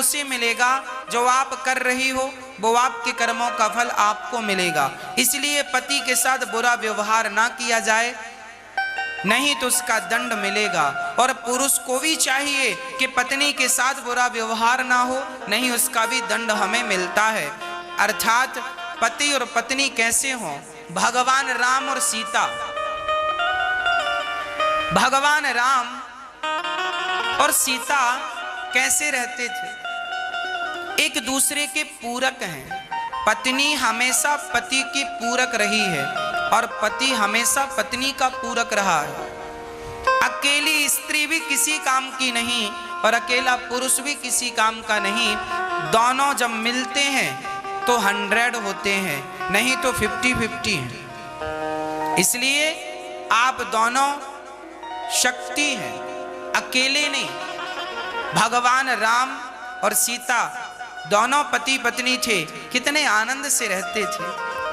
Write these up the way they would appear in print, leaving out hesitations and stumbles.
उसे मिलेगा जो आप कर रही हो, वो आपके कर्मों का फल आपको मिलेगा। इसलिए पति के साथ बुरा व्यवहार ना किया जाए, नहीं तो उसका दंड मिलेगा। और पुरुष को भी चाहिए कि पत्नी के साथ बुरा व्यवहार ना हो, नहीं उसका भी दंड हमें मिलता है। अर्थात पति और पत्नी कैसे हों? भगवान राम और सीता, भगवान राम और सीता कैसे रहते थे? एक दूसरे के पूरक हैं। पत्नी हमेशा पति की पूरक रही है और पति हमेशा पत्नी का पूरक रहा है। अकेली स्त्री भी किसी काम की नहीं और अकेला पुरुष भी किसी काम का नहीं। दोनों जब मिलते हैं तो 100 होते हैं, नहीं तो 50-50 हैं। इसलिए आप दोनों शक्ति हैं, अकेले नहीं। भगवान राम और सीता दोनों पति पत्नी थे, कितने आनंद से रहते थे।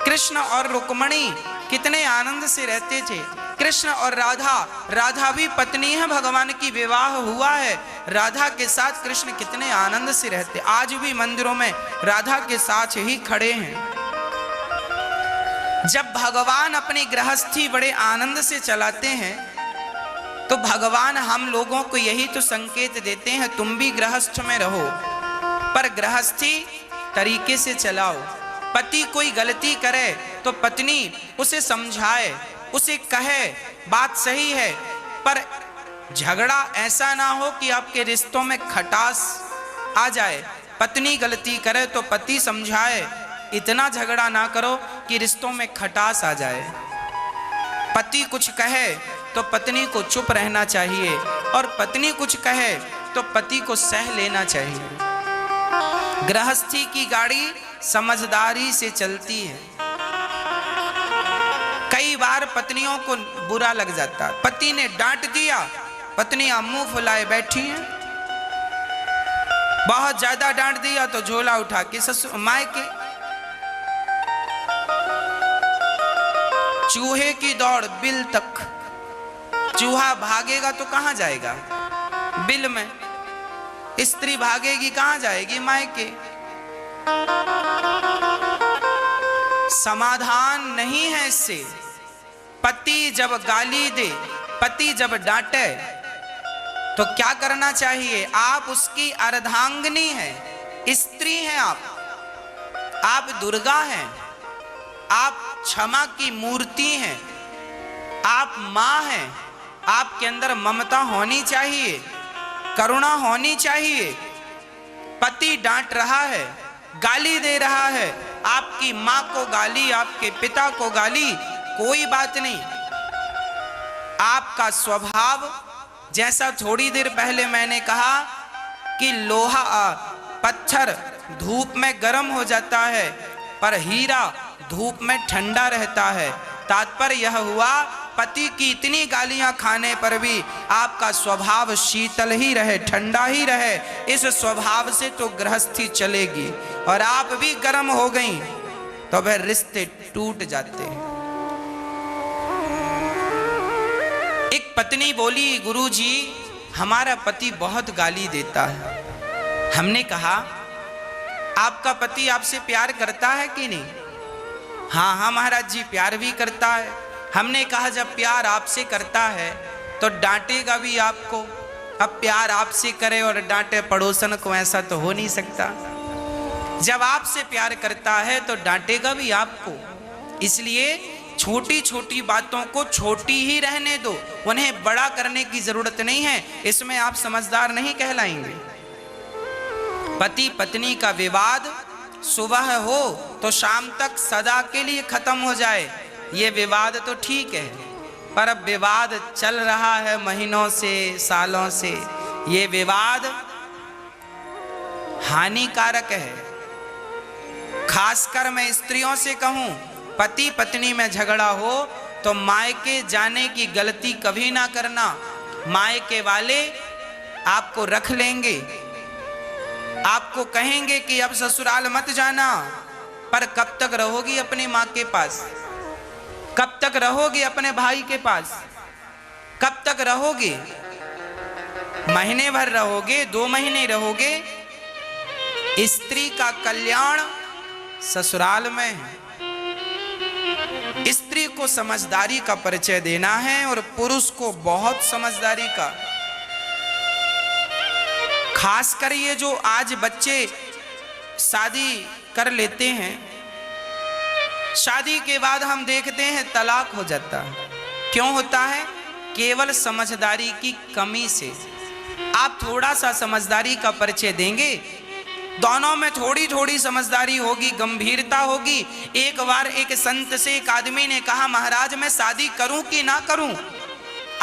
कृष्ण और रुक्मणी कितने आनंद से रहते थे। कृष्ण और राधा, राधा भी पत्नी है, भगवान की विवाह हुआ है, राधा के साथ कृष्ण कितने आनंद से रहते। आज भी मंदिरों में राधा के साथ ही खड़े हैं। जब भगवान अपनी गृहस्थी बड़े आनंद से चलाते हैं तो भगवान हम लोगों को यही तो संकेत देते हैं, तुम भी गृहस्थ में रहो, पर गृहस्थी तरीके से चलाओ। पति कोई गलती करे तो पत्नी उसे समझाए, उसे कहे बात सही है, पर झगड़ा ऐसा ना हो कि आपके रिश्तों में खटास आ जाए। पत्नी गलती करे तो पति समझाए, इतना झगड़ा ना करो कि रिश्तों में खटास आ जाए। पति कुछ कहे तो पत्नी को चुप रहना चाहिए और पत्नी कुछ कहे तो पति को सह लेना चाहिए। गृहस्थी की गाड़ी समझदारी से चलती है। कई बार पत्नियों को बुरा लग जाता है, पति ने डांट दिया, पत्नियां मुंह फुलाए बैठी हैं। बहुत ज्यादा डांट दिया तो झोला उठा के ससुर मायके। चूहे की दौड़ बिल तक, चूहा भागेगा तो कहां जाएगा? बिल में। स्त्री भागेगी कहां जाएगी? मायके। समाधान नहीं है इससे। पति जब गाली दे, पति जब डांटे तो क्या करना चाहिए? आप उसकी अर्धांगिनी हैं, स्त्री हैं आप दुर्गा हैं, आप क्षमा की मूर्ति हैं, आप मां हैं। आपके अंदर ममता होनी चाहिए, करुणा होनी चाहिए। पति डांट रहा है, गाली दे रहा है, आपकी मां को गाली, आपके पिता को गाली, कोई बात नहीं। आपका स्वभाव जैसा थोड़ी देर पहले मैंने कहा कि लोहा पत्थर धूप में गर्म हो जाता है पर हीरा धूप में ठंडा रहता है। तात्पर्य यह हुआ, पति की इतनी गालियां खाने पर भी आपका स्वभाव शीतल ही रहे, ठंडा ही रहे। इस स्वभाव से तो गृहस्थी चलेगी। और आप भी गर्म हो गई तो वह रिश्ते टूट जाते हैं। एक पत्नी बोली, गुरुजी हमारा पति बहुत गाली देता है। हमने कहा आपका पति आपसे प्यार करता है कि नहीं? हाँ हाँ महाराज जी प्यार भी करता है। हमने कहा जब प्यार आपसे करता है तो डांटेगा भी आपको। अब प्यार आपसे करे और डांटे पड़ोसन को, ऐसा तो हो नहीं सकता। जब आपसे प्यार करता है तो डांटेगा भी आपको। इसलिए छोटी छोटी बातों को छोटी ही रहने दो, उन्हें बड़ा करने की जरूरत नहीं है। इसमें आप समझदार नहीं कहलाएंगे। पति पत्नी का विवाद सुबह हो तो शाम तक सदा के लिए खत्म हो जाए, ये विवाद तो ठीक है। पर अब विवाद चल रहा है महीनों से, सालों से। ये विवाद हानिकारक है। खासकर मैं स्त्रियों से कहूं, पति पत्नी में झगड़ा हो तो मायके जाने की गलती कभी ना करना। मायके वाले आपको रख लेंगे, आपको कहेंगे कि अब ससुराल मत जाना, पर कब तक रहोगी अपनी माँ के पास? कब तक रहोगे अपने भाई के पास? कब तक रहोगे? महीने भर रहोगे, 2 महीने रहोगे? स्त्री का कल्याण ससुराल में है। स्त्री को समझदारी का परिचय देना है और पुरुष को बहुत समझदारी का। खासकर ये जो आज बच्चे शादी कर लेते हैं, शादी के बाद हम देखते हैं तलाक हो जाता है। क्यों होता है? केवल समझदारी की कमी से। आप थोड़ा सा समझदारी का परिचय देंगे, दोनों में थोड़ी थोड़ी समझदारी होगी, गंभीरता होगी। एक बार एक संत से एक आदमी ने कहा, महाराज मैं शादी करूं कि ना करूं?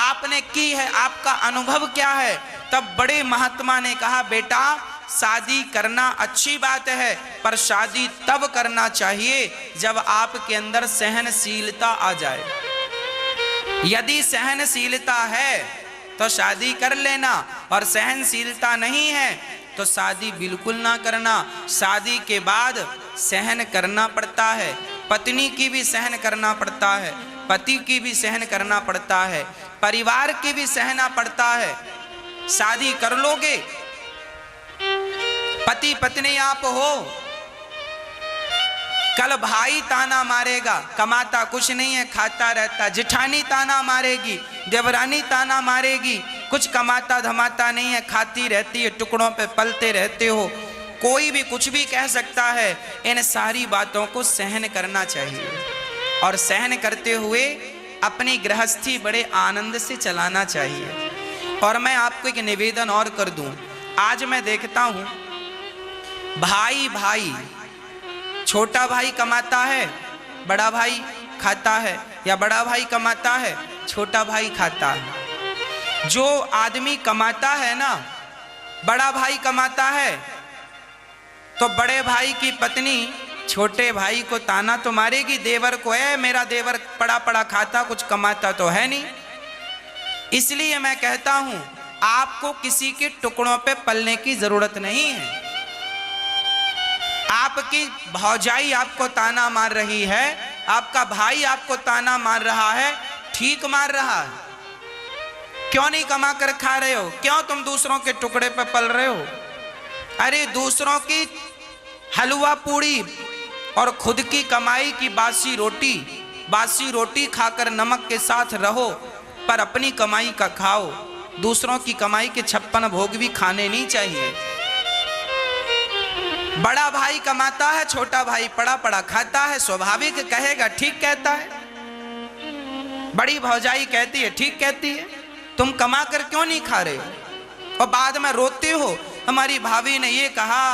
आपने की है, आपका अनुभव क्या है? तब बड़े महात्मा ने कहा, बेटा शादी करना अच्छी बात है, पर शादी तब करना चाहिए जब आपके अंदर सहनशीलता आ जाए। यदि सहनशीलता है तो शादी कर लेना, और सहनशीलता नहीं है तो शादी बिल्कुल ना करना। शादी के बाद सहन करना पड़ता है, पत्नी की भी सहन करना पड़ता है, पति की भी सहन करना पड़ता है, परिवार की भी सहना पड़ता है। शादी कर लोगे, पति पत्नी आप हो, कल भाई ताना मारेगा, कमाता कुछ नहीं है, खाता रहता। जेठानी ताना मारेगी, देवरानी ताना मारेगी, कुछ कमाता धमाता नहीं है, खाती रहती है, टुकड़ों पे पलते रहते हो। कोई भी कुछ भी कह सकता है। इन सारी बातों को सहन करना चाहिए, और सहन करते हुए अपनी गृहस्थी बड़े आनंद से चलाना चाहिए। और मैं आपको एक निवेदन और कर दूं, आज मैं देखता हूं भाई भाई, छोटा भाई कमाता है, बड़ा भाई खाता है, या बड़ा भाई कमाता है, छोटा भाई खाता है। जो आदमी कमाता है ना, बड़ा भाई कमाता है, तो बड़े भाई की पत्नी छोटे भाई को ताना तो मारेगी, देवर को, है मेरा देवर पड़ा पड़ा खाता, कुछ कमाता तो है नहीं। इसलिए मैं कहता हूं, आपको किसी के टुकड़ों पे पलने की जरूरत नहीं है। आपकी भौजाई आपको ताना मार रही है, आपका भाई आपको ताना मार रहा है, ठीक मार रहा है। क्यों नहीं कमा कर खा रहे हो? क्यों तुम दूसरों के टुकड़े पे पल रहे हो? अरे दूसरों की हलवा पूड़ी और खुद की कमाई की बासी रोटी खाकर नमक के साथ रहो, पर अपनी कमाई का खाओ। दूसरों की कमाई के 56 भोग भी खाने नहीं चाहिए। बड़ा भाई कमाता है, छोटा भाई पड़ा पड़ा खाता है, स्वाभाविक कहेगा ठीक कहता है। बड़ी भौजाई कहती है ठीक कहती है, तुम कमा कर क्यों नहीं खा रहे हो? और बाद में रोते हो, हमारी भाभी ने ये कहा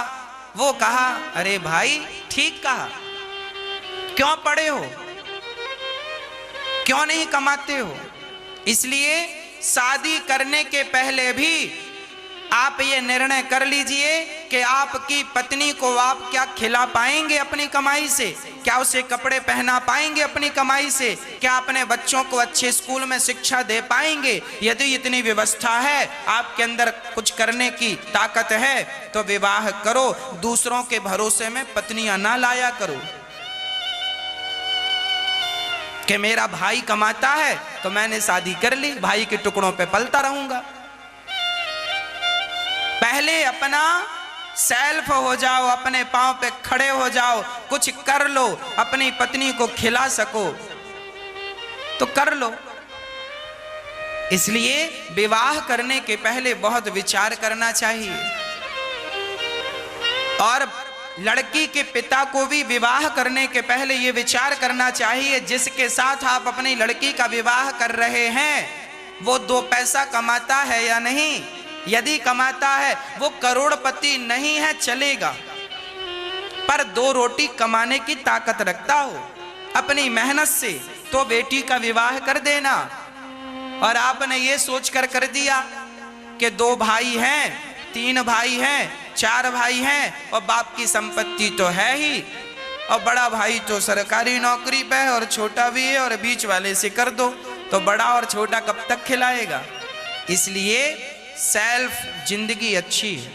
वो कहा। अरे भाई ठीक कहा, क्यों पड़े हो, क्यों नहीं कमाते हो? इसलिए शादी करने के पहले भी आप ये निर्णय कर लीजिए कि आपकी पत्नी को आप क्या खिला पाएंगे अपनी कमाई से, क्या उसे कपड़े पहना पाएंगे अपनी कमाई से, क्या अपने बच्चों को अच्छे स्कूल में शिक्षा दे पाएंगे। यदि इतनी व्यवस्था है, आपके अंदर कुछ करने की ताकत है, तो विवाह करो। दूसरों के भरोसे में पत्नियां ना लाया करो कि मेरा भाई कमाता है तो मैंने शादी कर ली, भाई के टुकड़ों पे पलता रहूंगा। पहले अपना सेल्फ हो जाओ, अपने पांव पे खड़े हो जाओ, कुछ कर लो, अपनी पत्नी को खिला सको तो कर लो। इसलिए विवाह करने के पहले बहुत विचार करना चाहिए, और लड़की के पिता को भी विवाह करने के पहले ये विचार करना चाहिए, जिसके साथ आप अपनी लड़की का विवाह कर रहे हैं वो 2 पैसा कमाता है या नहीं। यदि कमाता है, वो करोड़पति नहीं है चलेगा, पर 2 रोटी कमाने की ताकत रखता हो अपनी मेहनत से, तो बेटी का विवाह कर देना। और आपने ये सोचकर कर दिया कि 2 भाई हैं, 3 भाई हैं, 4 भाई हैं, और बाप की संपत्ति तो है ही, और बड़ा भाई तो सरकारी नौकरी पे है और छोटा भी है, और बीच वाले से कर दो, तो बड़ा और छोटा कब तक खिलाएगा। इसलिए सेल्फ जिंदगी अच्छी है।